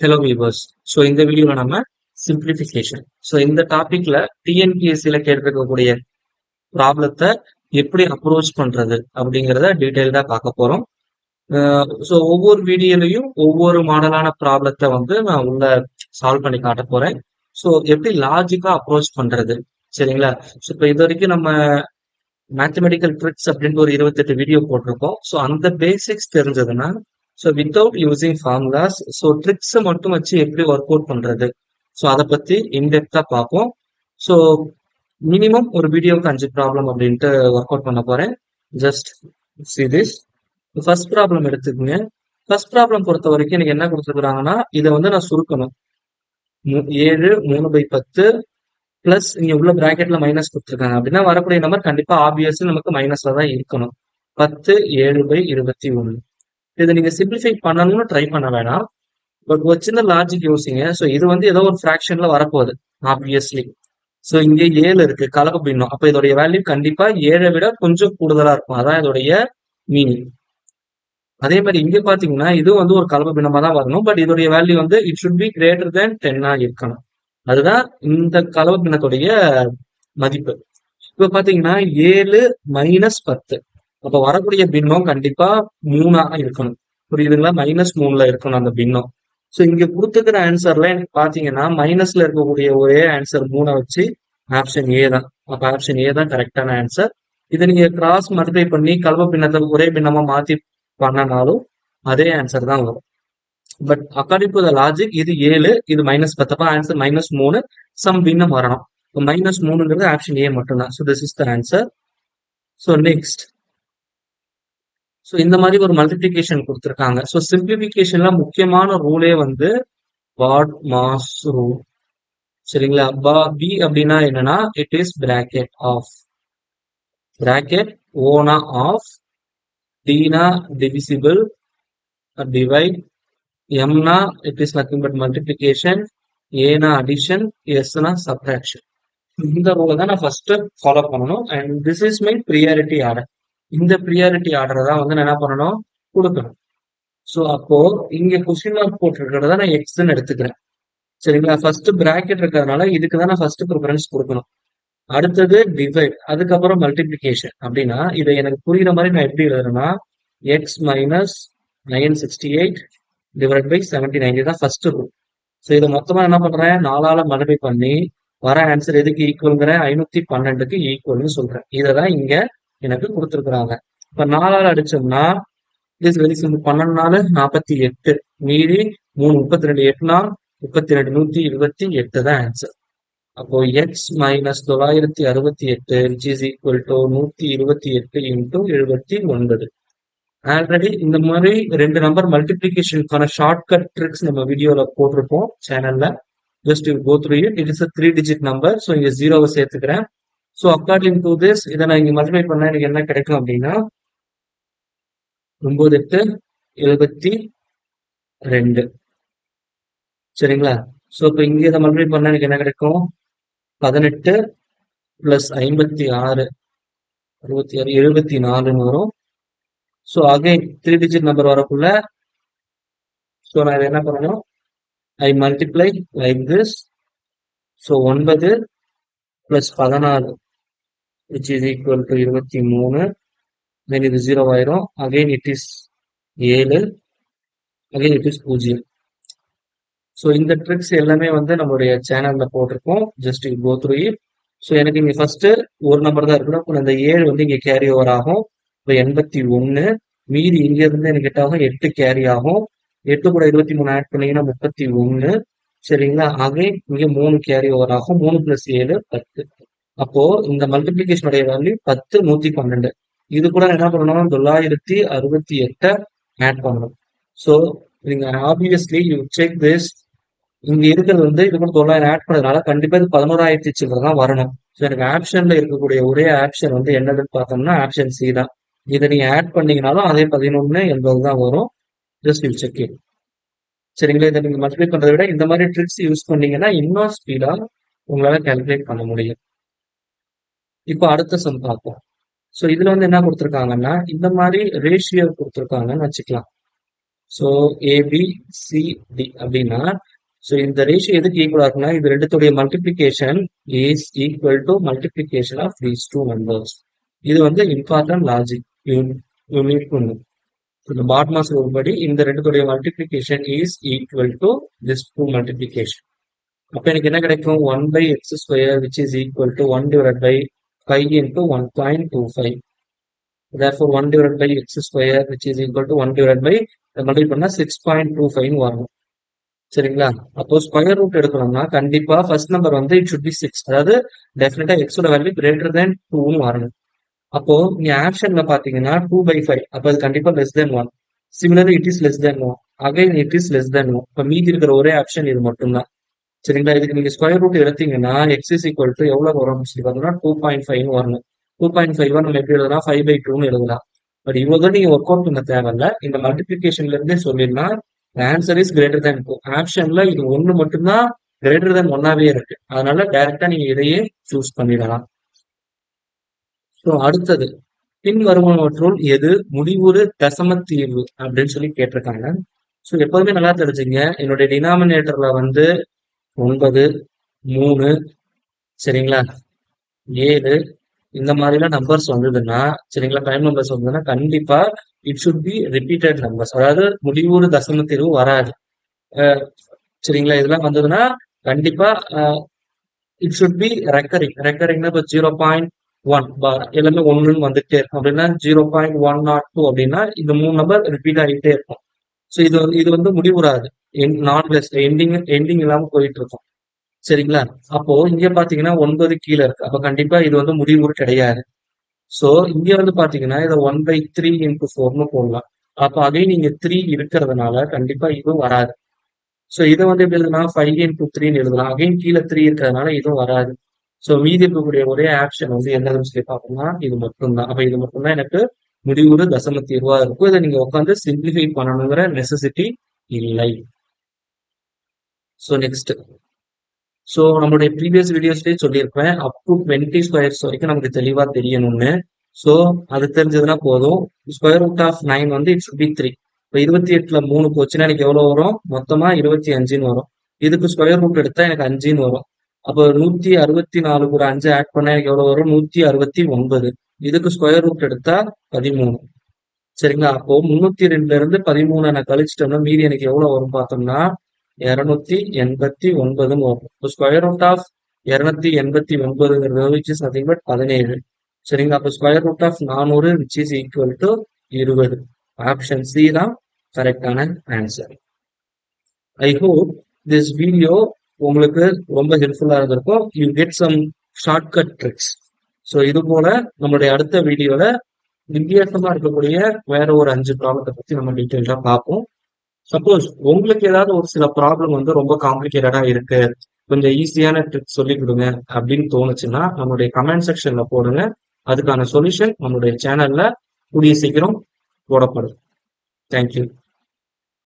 Hello viewers. So இந்த வீடியோவில் நம்ம சிம்பிளிஃபிகேஷன். ஸோ இந்த டாபிக்ல டிஎன்பிஎஸ்சியில கேட்டிருக்கக்கூடிய ப்ராப்ளத்தை எப்படி அப்ரோச் பண்றது அப்படிங்கிறத டீட்டெயில்டாக பார்க்க போறோம். ஸோ ஒவ்வொரு வீடியோலையும் ஒவ்வொரு மாடலான ப்ராப்ளத்தை வந்து நான் உள்ள சால்வ் பண்ணி காட்ட போறேன். ஸோ எப்படி லாஜிக்கா அப்ரோச் பண்றது, சரிங்களா? ஸோ இப்போ இது வரைக்கும் நம்ம மேத்தமெட்டிக்கல் ட்ரிக்ஸ் அப்படின்ட்டு ஒரு 28 வீடியோ போட்டிருக்கோம். ஸோ அந்த பேசிக்ஸ் தெரிஞ்சதுன்னா, so without using formulas, so ட்ரிக்ஸை மட்டும் வச்சு எப்படி ஒர்க் அவுட் பண்றது, ஸோ அதை பத்தி இன்டெப்தா பார்ப்போம். ஸோ மினிமம் ஒரு வீடியோவுக்கு 5 ப்ராப்ளம் அப்படின்ட்டு ஒர்க் அவுட் பண்ண போறேன். Just see this. First problem எடுத்துக்கோங்க. ஃபர்ஸ்ட் ப்ராப்ளம் பொறுத்த வரைக்கும் எனக்கு என்ன கொடுத்துருக்காங்கன்னா, இதை வந்து நான் சுருக்கணும். 7 3/10 பிளஸ் இங்க உள்ள பிராக்கெட்ல மைனஸ் கொடுத்துருக்காங்க அப்படின்னா வரக்கூடிய நம்பர் கண்டிப்பா ஆப்வியஸ்லி நமக்கு மைனஸ்ல தான் இருக்கணும். 10 7/21. இதை நீங்க சிம்பிளிஃபை பண்ணணும்னு ட்ரை பண்ண வேணாம். பட் ஒரு சின்ன லாஜிக் யோசிங்க. ஸோ இது வந்து ஏதோ ஒரு ஃபிராக்ஷன்ல வரப்போகுது ஆப்வியஸ்லி. ஸோ இங்கே 7 இருக்கு, கலப்பு பின்னம். அப்ப இதோடைய வேல்யூ கண்டிப்பா 7 விட கொஞ்சம் கூடுதலா இருக்கும். அதான் இதோடைய மீனிங். அதே மாதிரி இங்க பாத்தீங்கன்னா இது வந்து ஒரு கலப்பு பின்னமா தான் வரணும். பட் இதோடைய வேல்யூ வந்து it should be greater than 10 இருக்கணும். அதுதான் இந்த கலப்பு பின்னத்துடைய மதிப்பு. இப்ப பாத்தீங்கன்னா 7 - 10. அப்ப வரக்கூடிய பின்னம் கண்டிப்பா 3 இருக்கணும். புரியுதுங்களா? -3ல இருக்கணும் அந்த பின்னம். ஸோ இங்க கொடுத்துக்கிற ஆன்சர்ல எனக்கு பாத்தீங்கன்னா மைனஸ்ல இருக்கக்கூடிய ஒரே ஆன்சர் 3 வச்சு ஆப்ஷன் ஏ தான். அப்ப ஆப்ஷன் ஏ தான் கரெக்டான ஆன்சர். இதை நீங்க கிராஸ் மல்டிப்ளை பண்ணி கலப்பு பின்னத்தை ஒரே பின்னமா மாத்தி பண்ணனாலும் அதே ஆன்சர் தான் வரும். But according to the logic இது 7, இது -10. அப்ப ஆன்சர் -3, சம் பின்னம் வரணும். -3ங்கிறது ஆப்ஷன் ஏ மட்டும்தான். So this is the answer. So next, so இந்த மாதிரி ஒரு மல்டிபிளிகேஷன் கொடுத்துருக்காங்க. ஸோ சிம்பிளிபிகேஷன்ல முக்கியமான ரூலே வந்து பாட் மாஸ் ரூல், சரிங்களா? பி அப்படின்னா என்னன்னா it is bracket of, bracket ஓனா ஆஃப், டீனா டிவிசிபிள், டிவைட், எம்னா it is nothing but multiplication, ஏனா அடிஷன், எஸ்னா சப்ட்ராக்ஷன். இந்த ரூலை தான் நான் ஃபர்ஸ்ட் ஃபாலோ பண்ணணும். And this is my priority order. இந்த ப்ரியாரிட்டி ஆர்டரை தான் வந்து நான் என்ன பண்ணணும், கொடுக்கணும். ஸோ அப்போ இங்க கொஸ்டின் மார்க் போட்டிருக்கிறத நான் எக்ஸ்ன்னு எடுத்துக்கிறேன், சரிங்களா? ஃபர்ஸ்ட் பிராக்கெட் இருக்கிறதுனால இதுக்கு தான் நான் ஃபர்ஸ்ட் ப்ரிஃபரன்ஸ் கொடுக்கணும். அடுத்தது டிவைட், அதுக்கப்புறம் மல்டிபிளிகேஷன். அப்படின்னா இதை எனக்கு புரியுற மாதிரி நான் எப்படி எழுதுறேன்னா எக்ஸ் மைனஸ் 968 டிவைட் பை 7090 தான் ஃபர்ஸ்ட் ரூல். ஸோ இதை மொத்தமா என்ன பண்றேன், 4ஆல மல்டிப்ளை பண்ணி வர ஆன்சர் எதுக்கு ஈக்குவல்ங்கிற 512க்கு ஈக்குவல்னு சொல்றேன். இதை தான் இங்க எனக்கு கொடுத்துருக்குறாங்க. இப்ப 4ஆல அடிச்சோம்னா இஸ் வெரி சிம்பிள். 12 48, மீதி 3 32, 8 32, 128 தான் ஆன்சர். அப்போ X minus 968 which is equal to 128 into 79. Already இந்த மாதிரி 2 நம்பர் மல்டிபிளிகேஷனுக்கான ஷார்ட்கட் ட்ரிக்ஸ் நம்ம வீடியோல போட்டிருப்போம் சேனல்ல. Just you go through it. It is a 3 digit number. So இங்க 0வை சேர்த்துக்கிறேன். ஸோ அக்கார்டிங் டு திஸ் இதை நான் இங்க மல்டிப்ளை பண்ணா எனக்கு என்ன கிடைக்கும் அப்படின்னா 9 8 72, சரிங்களா? ஸோ இப்போ இங்க இதை மல்டிப்ளை பண்ணா எனக்கு என்ன கிடைக்கும், 18 பிளஸ் 56 66 74ன்னு வரும். ஸோ அகைன் 3 டிஜிட் நம்பர் வரக்குள்ள ஸோ நான் இதை என்ன பண்ணணும், I multiply like this. So 9 plus 14 which is equal to 23. then இது 0 ஆயிரும். Again it is 7, again it is 0. So இந்த ட்ரிக்ஸ் எல்லாமே வந்து நம்மளுடைய சேனல்ல போட்டிருக்கோம். Just you go through it. So எனக்கு இங்க ஃபர்ஸ்ட் ஒரு நம்பர் தான் இருக்கணும். இப்போ இந்த 7 வந்து இங்க கேரி ஓவர் ஆகும். இப்போ 81, மீதி இங்க இருந்து எனக்கு 8 ஆகும், 8 கேரி ஆகும். 8 கூட 23 ஆட் பண்ணீங்கன்னா 31, சரிங்களா? அகைன் இங்க 3 கேரி ஓவர் ஆகும். 3 பிளஸ் 7 10. அப்போ இந்த மல்டிபிளிகேஷனுடைய வேல்யூ 10 112. இது கூட என்ன பண்ணணும், 968 ஆட் பண்ணணும். ஸோ நீங்க ஆப்வியஸ்லி யூ செக் திஸ். இங்க இருக்கிறது வந்து இது கூட 900 ஆட் பண்ணதுனால கண்டிப்பா இது 11,000 சில்லற தான் வரணும். ஸோ எனக்கு ஆப்ஷன்ல இருக்கக்கூடிய ஒரே ஆப்ஷன் வந்து என்னதுன்னு பார்த்தோம்னா ஆப்ஷன் சி தான். இதை நீங்க ஆட் பண்ணீங்கனாலும் அதே 1180 தான் வரும். ஜஸ்ட் யூ செக் இட், சரிங்களா? இதை நீங்க மல்டிப்ளை பண்றதை விட இந்த மாதிரி ட்ரிக்ஸ் யூஸ் பண்ணீங்கன்னா இன்னும் ஸ்பீடா உங்களால கால்குலேட் பண்ண முடியும். இப்போ அடுத்த சம் பார்ப்போம். ஸோ இதுல வந்து என்ன கொடுத்துருக்காங்கன்னா இந்த மாதிரி ரேஷியோ கொடுத்துருக்காங்கன்னு வச்சுக்கலாம். ஸோ ஏபிசிடி அப்படின்னா ஸோ இந்த ரேஷியோ எதுக்கு ஈக்குவலா இருக்குன்னா இது ரெண்டுத்துடைய multiplication is equal to multiplication of these two numbers. இது வந்து இம்பார்ட்டன்ட் லாஜிக் யூனிட் ஒன்று. இந்த பாட்மாஸ் ரூல் படி இந்த ரெண்டுத்துடைய multiplication is equal to this two multiplication. அப்ப எனக்கு என்ன கிடைக்கும் 1/x² which is equal to 1/5 into 1.25. therefore 1/x² which is equal to 1/5 multiple பண்ணா 6.25 வரணும். சரிங்களா? அப்போ ஸ்கொயர் ரூட் எடுக்கணும்னா கண்டிப்பா ஃபர்ஸ்ட் நம்பர் வந்து இட் ஷுட் பி 6, அதாவது டெஃபினட்டா எக்ஸோட வேல்யூ கிரேட்டர் தென் 2ன்னு வரணும். அப்போ நீங்க ஆப்ஷன்ல பாத்தீங்கன்னா 2/5, அப்ப அது கண்டிப்பா less than 1. Similarly it is less than 1, again it is less than 1. இப்ப மீதி இருக்கிற ஒரே ஆப்ஷன் இது மட்டும்தான். சரிங்களா? இதுக்கு நீங்க ஸ்கொயர் ரூட் எடுத்தீங்கன்னா எக்ஸ் இஸ் ஈக்குவல் டு எவ்வளவு வரும் சொல்லி பார்த்தோம்னா 2.5 வரணும். 2.5 நம்ம எப்படி எழுதலாம்? 5/2ன்னு எழுதலாம். பட் இவ்வளவு நீங்க ஒர்க் அவுட் பண்ண தேவையில்ல. இந்த மல்டிபிளிகேஷன்ல இருந்தே சொல்லிடலாம் ஆன்சர் இஸ் கிரேட்டர் தேன் 2. ஆப்ஷன்ல இது ஒண்ணு மட்டும்தான் கிரேட்டர் தேன் 1ஆவே இருக்கு. அதனால டைரக்டா நீங்க இதையே சூஸ் பண்ணிடலாம். ஸோ அடுத்தது பின் வருவனவற்றுள் எது முடிவுறு தசம தீர்வு அப்படின்னு சொல்லி கேட்டிருக்காங்க. ஸோ எப்போதுமே நல்லா தெரிஞ்சுங்க, என்னுடைய டினாமினேட்டர்ல வந்து 9, 3, சரிங்களா, 7 இந்த மாதிரிலாம் நம்பர்ஸ் வந்ததுன்னா, சரிங்களா, டைம் நம்பர்ஸ் வந்ததுன்னா கண்டிப்பா it should be repeated numbers, அதாவது முடிவுறு தசம தீர்வு வராது. சரிங்களா? இதெல்லாம் வந்ததுன்னா கண்டிப்பா இட் சுட் பி ரெக்கரிங்னா இப்போ 0.1 எல்லாமே ஒன்றுன்னு வந்துட்டே இருக்கும். அப்படின்னா 0.102 அப்படின்னா இந்த 3 நம்பர் ரிப்பீட் ஆகிட்டே இருக்கும். ஸோ இது வந்து முடிவுறாது, எண்டிங் இல்லாம போயிட்டு இருக்கும். சரிங்களா? அப்போ இங்க பாத்தீங்கன்னா 9 கீழே இருக்கு, அப்ப கண்டிப்பா இது வந்து முடிவுறு கிடையாது. சோ இங்க வந்து பாத்தீங்கன்னா இதை 1/3 into 4ன்னு போடலாம். அப்ப அகைன் நீங்க 3 இருக்கிறதுனால கண்டிப்பா இதுவும் வராது. சோ இதை வந்து எப்படி எழுதலாம்? 5 into 3ன்னு எழுதலாம். அகைன் கீழே 3 இருக்கிறதுனால இதுவும் வராது. சோ மீதி இருக்கக்கூடிய ஒரே ஆப்ஷன் வந்து என்னதுன்னு சொல்லி பார்த்தோம்னா இது மட்டும்தான். அப்ப இது மட்டும்தான் எனக்கு முடிவுறு தசம தீர்வா இருக்கும். இதை நீங்க உட்காந்து சிம்பிளிஃபை பண்ணணுங்கிற நெசசிட்டி இல்லை. ஸோ நெக்ஸ்ட், ஸோ நம்மளுடைய ப்ரீவியஸ் வீடியோஸ்லேயே சொல்லியிருப்பேன் அப் டு 20 ஸ்கொயர்ஸ் வரைக்கும் நமக்கு தெளிவாக தெரியணும்னு. ஸோ அது தெரிஞ்சதுன்னா போதும். ஸ்கொயர் ரூட் ஆஃப் 9 வந்து இட்ஸ் பி 3. இப்போ 28ல 3 போச்சுன்னா எனக்கு எவ்வளோ வரும்? மொத்தமா 25ன்னு வரும். இதுக்கு ஸ்கொயர் ரூட் எடுத்தா எனக்கு 5ன்னு வரும். அப்போ 164 கூட 5 ஆட் பண்ணா எனக்கு எவ்வளோ வரும்? 169. இதுக்கு ஸ்கொயர் ரூட் எடுத்தா 13. சரிங்களா? அப்போ 302ல இருந்து 13 நான் கழிச்சிட்டோம்னா மீதி எனக்கு எவ்வளவு வரும் பார்த்தோம்னா 289 வரும். இப்போ square root of 289 which is nothing but 17. சரிங்களா? அப்போ square root of 400 which is equal to 20. Option C தான் கரெக்டான answer. I hope this video உங்களுக்கு ரொம்ப ஹெல்ப்ஃபுல்லா இருந்திருக்கும். You get some shortcut tricks. So இது போல நம்மளுடைய அடுத்த வீடியோல வித்தியாசமா இருக்கக்கூடிய வேற ஒரு 5 ப்ராப்ளத்தை பத்தி நம்ம டீட்டெயிலா பார்ப்போம். சப்போஸ் உங்களுக்கு ஏதாவது ஒரு சில ப்ராப்ளம் வந்து ரொம்ப காம்ப்ளிகேட்டடா இருக்கு, கொஞ்சம் ஈஸியான ட்ரிக் சொல்லி கொடுங்க அப்படின்னு தோணுச்சுன்னா நம்மளுடைய கமெண்ட் செக்ஷன்ல போடுங்க. அதுக்கான சொல்யூஷன் நம்மளுடைய சேனல்ல கூடிய சீக்கிரம் போடப்படும். தேங்க்யூ.